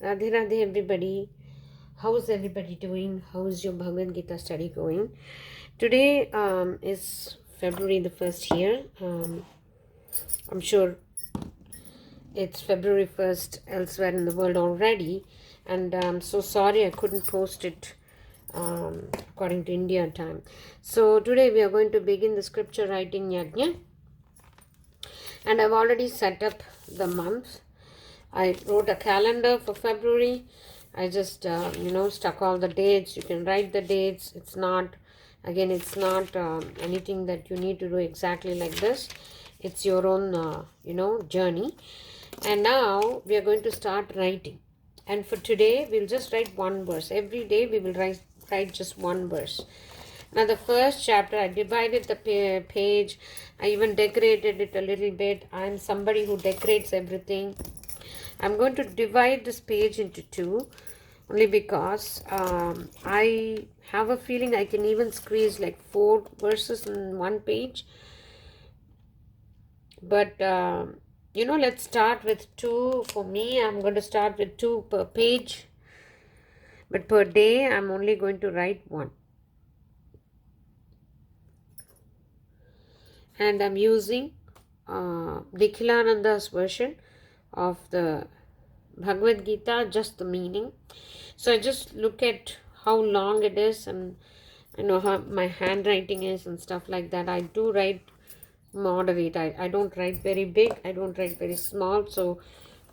Radhe Radhe everybody. How's everybody doing? How's your Bhagavad Gita study going? Today is February the 1st here. I'm sure it's February 1st elsewhere in the world already. And I'm so sorry I couldn't post it according to India time. So today we are going to begin the scripture writing Yajna. And I've already set up the month. I wrote a calendar for February. I just, stuck all the dates. You can write the dates. It's not anything that you need to do exactly like this. It's your own, journey. And now we are going to start writing. And for today, we'll just write one verse. Every day we will write just one verse. Now the first chapter, I divided the page. I even decorated it a little bit. I'm somebody who decorates everything. I'm going to divide this page into two only because I have a feeling I can even squeeze like 4 verses in one page. But, let's start with 2. For me, I'm going to start with 2 per page. But per day, I'm only going to write 1. And I'm using Nikhilananda's version of the Bhagavad Gita, just the meaning. So I just look at how long it is and I know how my handwriting is and stuff like that. I do write moderate. I don't write very big. I don't write very small. So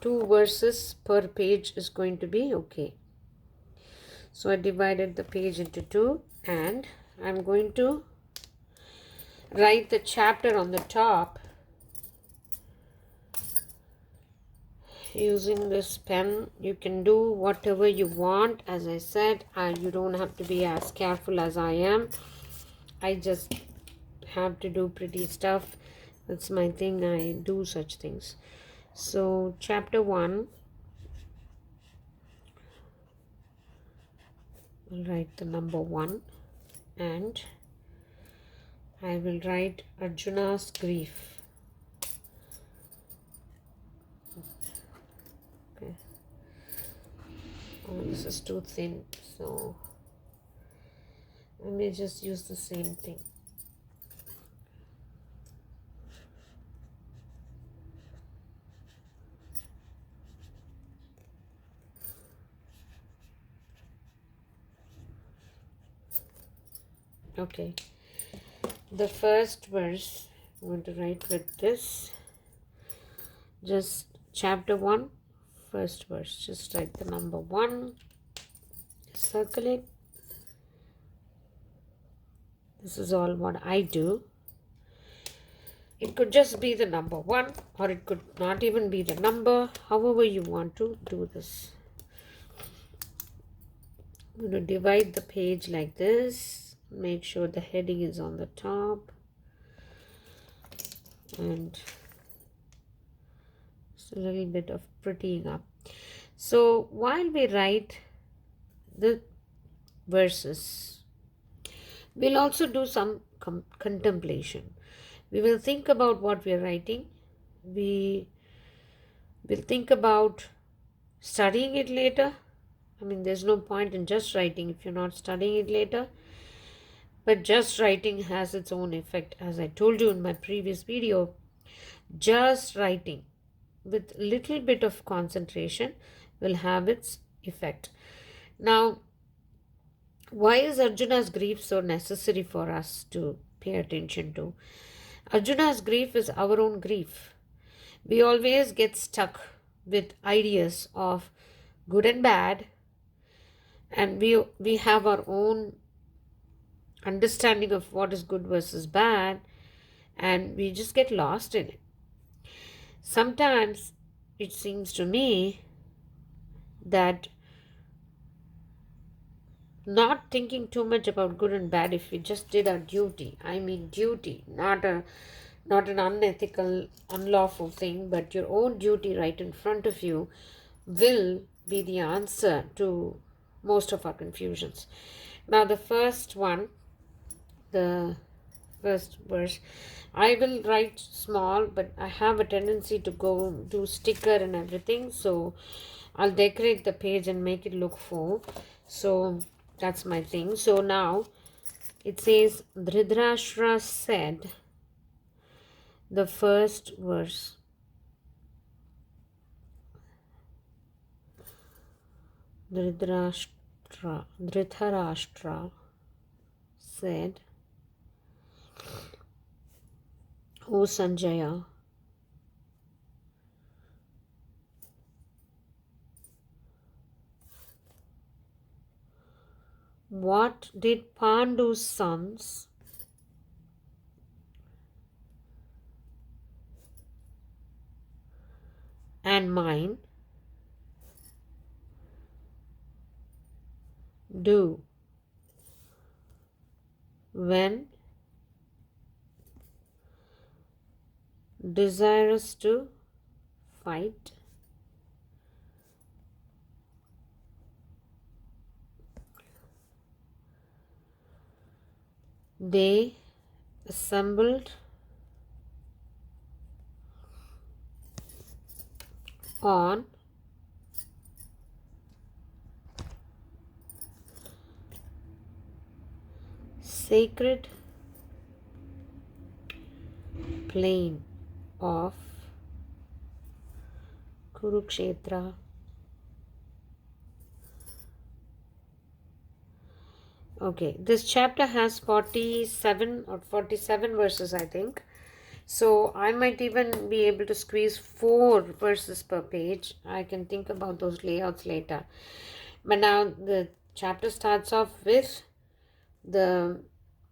2 verses per page is going to be okay. So I divided the page into 2 and I'm going to write the chapter on the top using this pen. You can do whatever you want. As I said, you don't have to be as careful as I am. I just have to do pretty stuff. That's my thing. I do such things. So chapter 1, I'll write the number 1 and I will write Arjuna's grief. Okay. Oh, this is too thin, so I may just use the same thing. Okay. The first verse I'm going to write with this. Just chapter 1, first verse. Just write the number 1. Circle it. This is all what I do. It could just be the number 1 or it could not even be the number. However you want to do this. I'm going to divide the page like this. Make sure the heading is on the top. And just a little bit of prettying up. So while we write the verses, we'll also do some contemplation. We will think about what we are writing. We will think about studying it later. I mean, there's no point in just writing if you're not studying it later. But just writing has its own effect. As I told you in my previous video, just writing with little bit of concentration will have its effect. Now, why is Arjuna's grief so necessary for us to pay attention to? Arjuna's grief is our own grief. We always get stuck with ideas of good and bad, and we have our own understanding of what is good versus bad, and we just get lost in it. Sometimes it seems to me that not thinking too much about good and bad, if we just did our duty, I mean duty, not an unethical, unlawful thing, but your own duty right in front of you, will be the answer to most of our confusions. Now the first one, the first verse, I will write small, but I have a tendency to go do sticker and everything. So I'll decorate the page and make it look full. So that's my thing. So now it says Dhritarashtra said, the first verse. Dhritarashtra said, O Sanjaya, what did Pandu's sons and mine do when desirous to fight? They assembled on sacred plain of Kurukshetra. Okay, this chapter has 47 or 47 verses, I think. So I might even be able to squeeze 4 verses per page. I can think about those layouts later. But now the chapter starts off with the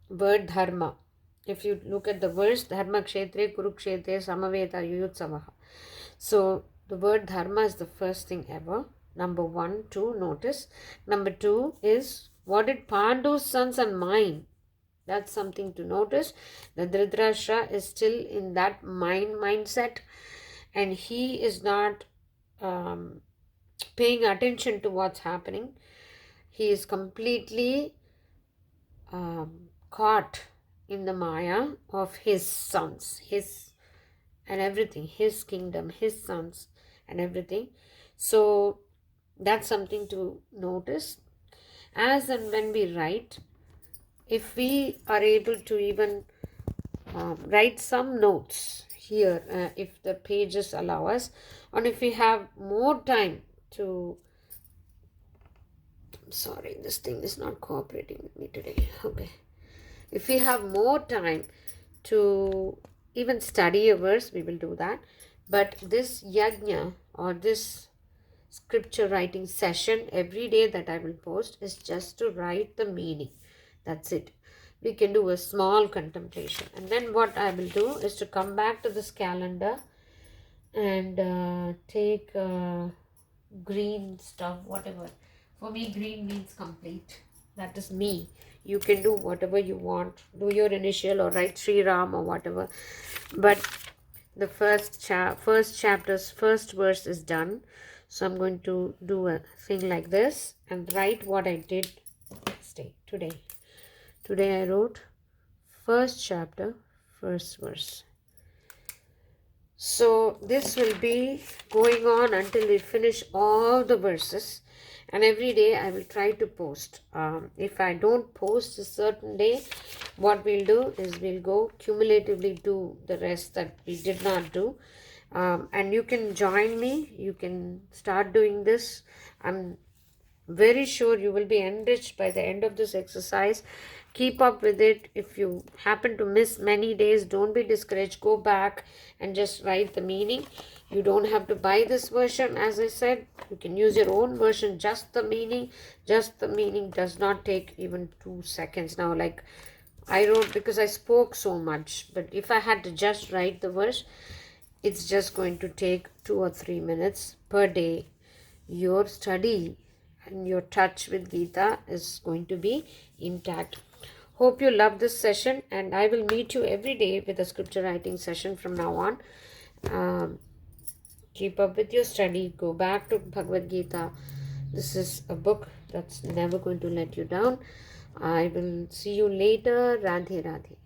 word dharma. If you look at the verse, dharma kshetre kurukshetre samaveta yuyutsavaha. So the word dharma is the first thing ever. Number 1, 2, notice. Number 2 is, what did Pandu's sons and mine? That's something to notice. The Dhritarashtra is still in that mindset, and he is not paying attention to what's happening. He is completely caught in the maya of his sons, his and everything, his kingdom, his sons and everything. So that's something to notice. As and when we write, if we are able to even write some notes here, if the pages allow us, and if we have more time to, sorry, this thing is not cooperating with me today. Okay, if we have more time to even study a verse, we will do that. But this yajna or this scripture writing session every day that I will post is just to write the meaning. That's it. We can do a small contemplation, and then what I will do is to come back to this calendar and take green stuff, whatever. For me, green means complete. That is me. You can do whatever you want. Do your initial or write Sri Ram or whatever. But the first chapter's first verse is done. So I'm going to do a thing like this and write what I did today. Today I wrote first chapter, first verse. So this will be going on until we finish all the verses, and every day I will try to post. If I don't post a certain day, what we'll do is we'll go cumulatively do the rest that we did not do. And you can join me. You can start doing this. I'm very sure you will be enriched by the end of this exercise. Keep up with it. If you happen to miss many days, don't be discouraged. Go back and just write the meaning. You don't have to buy this version. As I said, you can use your own version. Just the meaning does not take even 2 seconds. Now, like I wrote, because I spoke so much, but if I had to just write the verse, it's just going to take 2 or 3 minutes per day. Your study and your touch with Gita is going to be intact. Hope you love this session, and I will meet you every day with a scripture writing session from now on. Keep up with your study. Go back to Bhagavad Gita. This is a book that's never going to let you down. I will see you later. Radhe Radhe.